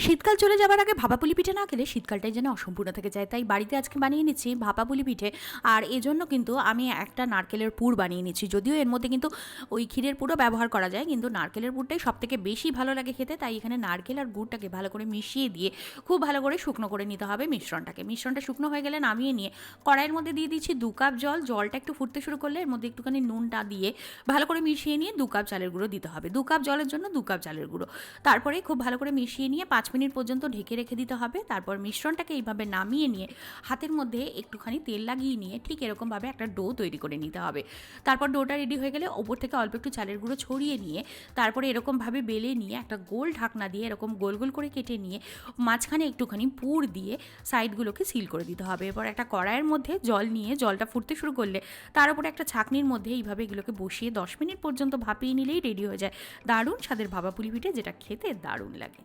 শীতকাল চলে যাবার আগে ভাপা পুলি পিঠে না খেলে শীতকালটাই যেন অসম্পূর্ণ থেকে যায়। তাই বাড়িতে আজকে বানিয়ে নিচ্ছি ভাপা পুলি পিঠে। আর এজন্য কিন্তু আমি একটা নারকেলের পুর বানিয়ে নিচ্ছি। যদিও এর মধ্যে কিন্তু ওই ক্ষীরের পুরও ব্যবহার করা যায়, কিন্তু নারকেলের পুরটাই সবথেকে বেশি ভালো লাগে খেতে। তাই এখানে নারকেল আর গুড়টাকে ভালো করে মিশিয়ে দিয়ে খুব ভালো করে শুকনো করে নিতে হবে মিশ্রণটা শুকনো হয়ে গেলে নামিয়ে নিয়ে কড়াইয়ের মধ্যে দিয়ে দিচ্ছি 2 কাপ জল। জলটা একটু ফুটতে শুরু করলে এর মধ্যে একটুখানি নুনটা দিয়ে ভালো করে মিশিয়ে নিয়ে 2 কাপ চালের গুঁড়ো দিতে হবে। 2 কাপ জলের জন্য 2 কাপ চালের গুঁড়ো। তারপরে খুব ভালো করে মিশিয়ে নিয়ে 5 মিনিট পর্যন্ত ঢেকে রেখে দিতে হবে। তারপর মিশ্রণটাকে এইভাবে নামিয়ে নিয়ে হাতের মধ্যে একটুখানি তেল লাগিয়ে নিয়ে ঠিক এরকমভাবে একটা ডো তৈরি করে নিতে হবে। তারপর ডোটা রেডি হয়ে গেলে ওপর থেকে অল্প একটু চালের গুঁড়ো ছড়িয়ে নিয়ে তারপরে এরকমভাবে বেলে নিয়ে একটা গোল ঢাকনা দিয়ে এরকম গোল গোল করে কেটে নিয়ে মাঝখানে একটুখানি পুর দিয়ে সাইডগুলোকে সিল করে দিতে হবে। এরপর একটা কড়াইয়ের মধ্যে জল নিয়ে জলটা ফুটতে শুরু করলে তার উপরে একটা ছাঁকনির মধ্যে এইভাবে এগুলোকে বসিয়ে 10 মিনিট পর্যন্ত ভাপিয়ে নিলেই রেডি হয়ে যায় দারুণ স্বাদের ভাপা পুলি পিঠে, যেটা খেতে দারুণ লাগে।